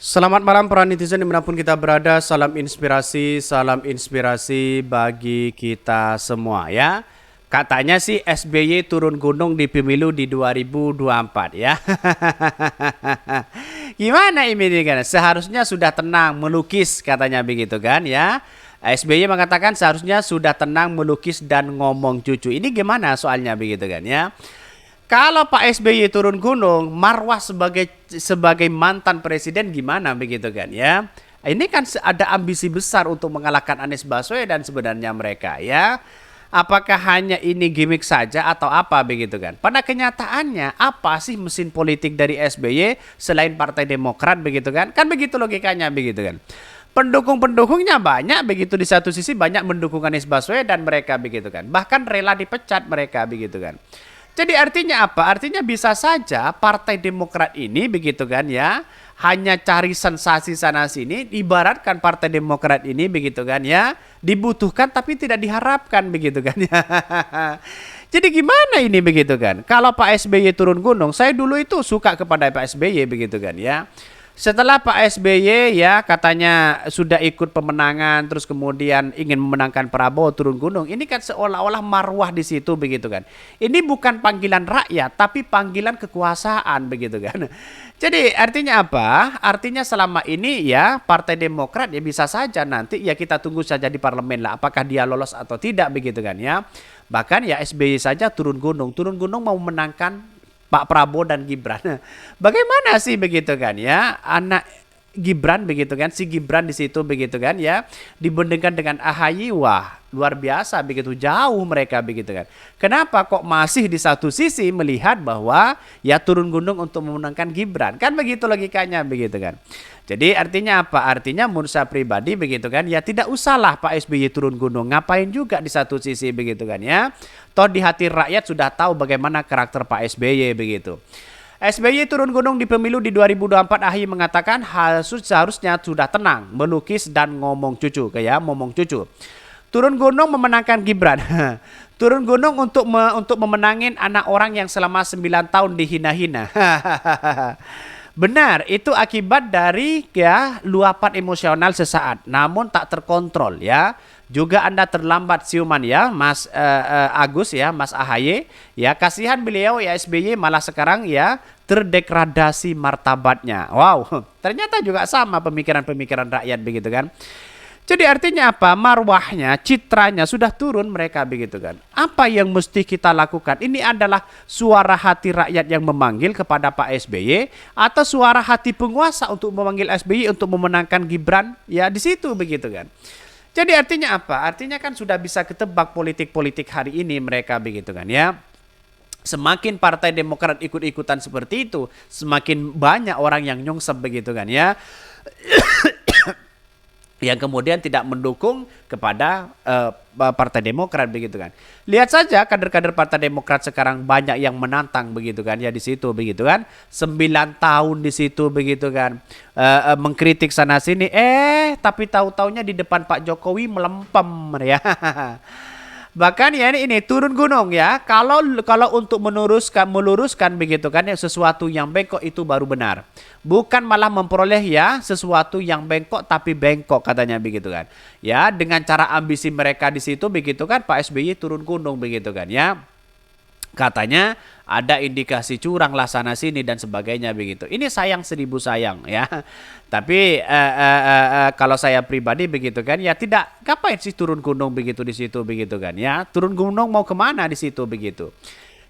Selamat malam para netizen dimanapun kita berada. Salam inspirasi bagi kita semua ya. Katanya sih SBY turun gunung di pemilu di 2024 ya. Gimana ini kan? Seharusnya sudah tenang melukis katanya begitu kan ya. SBY mengatakan seharusnya sudah tenang melukis dan ngomong cucu. Ini gimana soalnya begitu kan ya? Kalau Pak SBY turun gunung, marwah sebagai mantan presiden gimana begitu kan ya? Ini kan ada ambisi besar untuk mengalahkan Anies Baswedan sebenarnya mereka ya. Apakah hanya ini gimmick saja atau apa begitu kan? Pada kenyataannya apa sih mesin politik dari SBY selain Partai Demokrat begitu kan? Kan begitu logikanya begitu kan? Pendukung-pendukungnya banyak begitu, di satu sisi banyak mendukung Anies Baswedan mereka begitu kan. Bahkan rela dipecat mereka begitu kan. Jadi artinya apa? Artinya bisa saja Partai Demokrat ini begitu kan ya, hanya cari sensasi sana sini, ibaratkan Partai Demokrat ini begitu kan ya, dibutuhkan tapi tidak diharapkan begitu kan ya. Jadi gimana ini begitu kan? Kalau Pak SBY turun gunung, saya dulu itu suka kepada Pak SBY begitu kan ya. Setelah Pak SBY ya katanya sudah ikut pemenangan, terus kemudian ingin memenangkan Prabowo turun gunung. Ini kan seolah-olah marwah di situ begitu kan. Ini bukan panggilan rakyat tapi panggilan kekuasaan begitu kan. Jadi artinya apa? Artinya selama ini ya Partai Demokrat ya bisa saja nanti ya kita tunggu saja di parlemen lah apakah dia lolos atau tidak begitu kan ya. Bahkan ya SBY saja turun gunung mau menangkan Pak Prabowo dan Gibran. Bagaimana sih begitu kan ya? Anak Gibran begitu kan, si Gibran di situ begitu kan ya, dibandingkan dengan AHY, wah luar biasa begitu jauh mereka begitu kan. Kenapa kok masih di satu sisi melihat bahwa ya turun gunung untuk memenangkan Gibran? Kan begitu logikanya begitu kan. Jadi artinya apa? Artinya menurut saya pribadi begitu kan, ya tidak usahlah Pak SBY turun gunung, ngapain juga di satu sisi begitu kan ya. Toh di hati rakyat sudah tahu bagaimana karakter Pak SBY begitu. SBY turun gunung di pemilu di 2024, AHY mengatakan hal seharusnya sudah tenang, melukis dan ngomong cucu, kayak ngomong cucu. Turun gunung memenangkan Gibran. Turun gunung untuk memenangin anak orang yang selama 9 tahun dihina-hina. Benar, itu akibat dari ya luapan emosional sesaat, namun tak terkontrol ya. Juga Anda terlambat siuman ya, Mas Agus ya, Mas AHY. Ya kasihan beliau ya SBY malah sekarang ya terdegradasi martabatnya. Wow, ternyata juga sama pemikiran-pemikiran rakyat begitu kan. Jadi artinya apa? Marwahnya, citranya sudah turun mereka begitu kan. Apa yang mesti kita lakukan? Ini adalah suara hati rakyat yang memanggil kepada Pak SBY atau suara hati penguasa untuk memanggil SBY untuk memenangkan Gibran? Ya di situ begitu kan. Jadi artinya apa? Artinya kan sudah bisa ketebak politik-politik hari ini mereka begitu kan ya. Semakin Partai Demokrat ikut-ikutan seperti itu, semakin banyak orang yang nyungsep begitu kan ya. Yang kemudian tidak mendukung kepada Partai Demokrat begitu kan. Lihat saja kader-kader Partai Demokrat sekarang banyak yang menantang begitu kan ya di situ begitu kan. 9 tahun di situ begitu kan. Mengkritik sana sini tapi tahu-taunya di depan Pak Jokowi melempem ya. Bahkan ya ini turun gunung ya. Kalau untuk meluruskan begitu kan ya sesuatu yang bengkok itu baru benar. Bukan malah memperoleh ya sesuatu yang bengkok tapi bengkok katanya begitu kan. Ya dengan cara ambisi mereka di situ begitu kan Pak SBY turun gunung begitu kan ya. Katanya ada indikasi curang lah sana sini dan sebagainya begitu. Ini sayang 1000 sayang ya. Tapi kalau saya pribadi begitu kan ya tidak ngapain sih turun gunung begitu di situ begitu kan ya. Turun gunung mau kemana di situ begitu.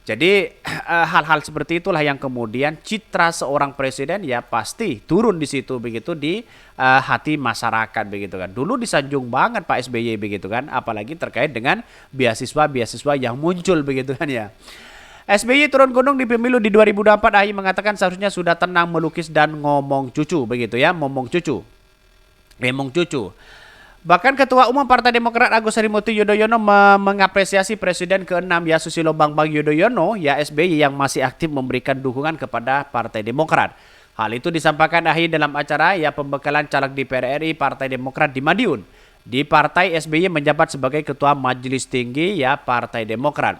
Jadi hal-hal seperti itulah yang kemudian citra seorang presiden ya pasti turun di situ begitu di hati masyarakat begitu kan. Dulu disanjung banget Pak SBY begitu kan, apalagi terkait dengan beasiswa-beasiswa yang muncul begitu kan ya. SBY turun gunung di pemilu di 2024, AHY mengatakan seharusnya sudah tenang melukis dan ngomong cucu begitu ya, ngomong cucu. Ngomong cucu. Bahkan Ketua Umum Partai Demokrat Agus Harimurti Yudhoyono mengapresiasi Presiden ke-6 ya Susilo Bambang Yudhoyono ya SBY yang masih aktif memberikan dukungan kepada Partai Demokrat. Hal itu disampaikan AHY dalam acara ya pembekalan caleg DPR RI Partai Demokrat di Madiun. Di partai SBY menjabat sebagai Ketua Majelis Tinggi ya Partai Demokrat.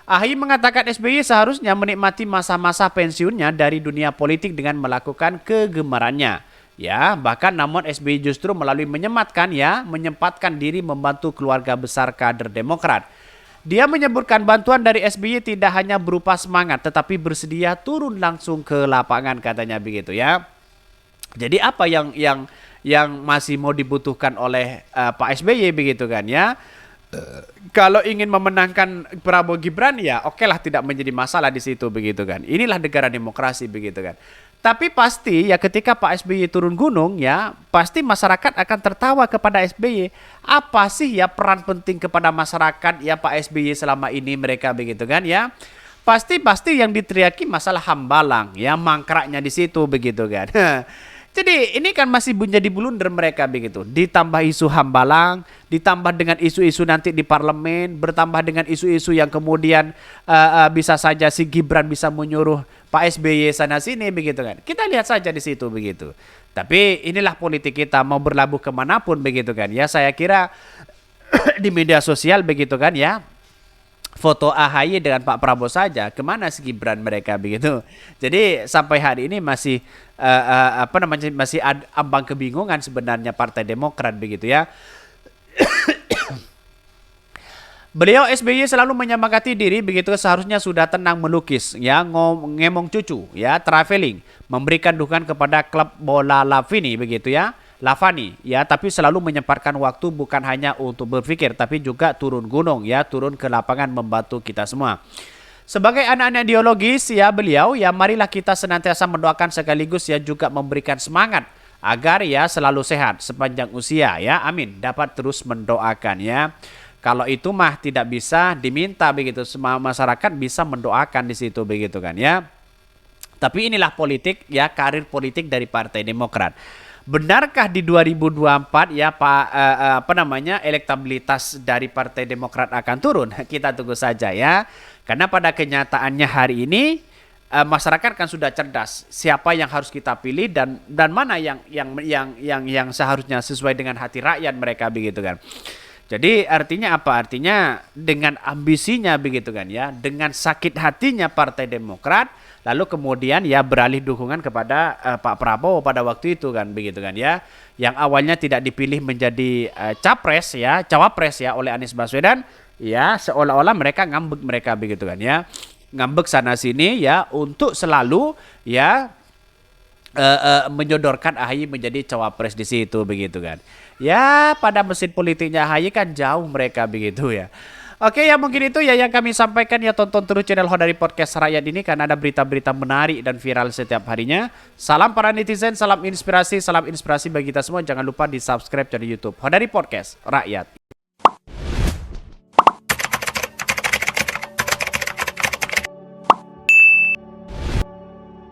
AHY mengatakan SBY seharusnya menikmati masa-masa pensiunnya dari dunia politik dengan melakukan kegemarannya. Ya, bahkan namun SBY justru melalui menyempatkan diri membantu keluarga besar kader Demokrat. Dia menyebutkan bantuan dari SBY tidak hanya berupa semangat tetapi bersedia turun langsung ke lapangan katanya begitu ya. Jadi apa yang masih mau dibutuhkan oleh Pak SBY begitu kan ya? Kalau ingin memenangkan Prabowo Gibran ya oke lah, tidak menjadi masalah di situ begitu kan. Inilah negara demokrasi begitu kan. Tapi pasti ya ketika Pak SBY turun gunung ya pasti masyarakat akan tertawa kepada SBY. Apa sih ya peran penting kepada masyarakat ya Pak SBY selama ini mereka begitu kan ya. Pasti yang diteriaki masalah Hambalang ya, mangkraknya di situ begitu kan. Jadi ini kan masih menjadi blunder mereka begitu. Ditambah isu Hambalang, ditambah dengan isu-isu nanti di parlemen, bertambah dengan isu-isu yang kemudian bisa saja si Gibran bisa menyuruh Pak SBY sana sini begitu kan. Kita lihat saja di situ begitu. Tapi inilah politik kita, mau berlabuh kemanapun begitu kan. Ya saya kira di media sosial begitu kan ya. Foto AHY dengan Pak Prabowo saja, kemana si Gibran mereka begitu. Jadi sampai hari ini masih masih ambang kebingungan sebenarnya Partai Demokrat begitu ya. Beliau SBY selalu menyemangati diri begitu, seharusnya sudah tenang melukis ya, ngemong cucu ya, traveling, memberikan dukungan kepada klub bola Lavani begitu ya. Lavani ya, tapi selalu menyempatkan waktu bukan hanya untuk berpikir tapi juga turun gunung ya, turun ke lapangan membantu kita semua. Sebagai anak-anak ideologis ya beliau ya, marilah kita senantiasa mendoakan sekaligus ya juga memberikan semangat agar ya selalu sehat sepanjang usia ya. Amin. Dapat terus mendoakan ya. Kalau itu mah tidak bisa diminta begitu, semua masyarakat bisa mendoakan di situ begitu kan ya. Tapi inilah politik ya, karir politik dari Partai Demokrat. Benarkah di 2024 ya elektabilitas dari Partai Demokrat akan turun? Kita tunggu saja ya. Karena pada kenyataannya hari ini masyarakat kan sudah cerdas. Siapa yang harus kita pilih dan mana yang seharusnya sesuai dengan hati rakyat mereka begitu kan. Jadi artinya apa? Artinya dengan ambisinya begitu kan ya, dengan sakit hatinya Partai Demokrat, lalu kemudian ya beralih dukungan kepada Pak Prabowo pada waktu itu kan begitu kan ya, yang awalnya tidak dipilih menjadi cawapres ya oleh Anies Baswedan, ya seolah-olah mereka ngambek mereka begitu kan ya, ngambek sana sini ya untuk selalu ya menyodorkan AHY menjadi cawapres di situ begitu kan. Ya pada mesin politiknya AHY kan jauh mereka begitu ya. Oke ya mungkin itu ya yang kami sampaikan ya, tonton terus channel Hodari Podcast Rakyat ini karena ada berita-berita menarik dan viral setiap harinya. Salam para netizen, salam inspirasi bagi kita semua. Jangan lupa di subscribe channel YouTube Hodari Podcast Rakyat.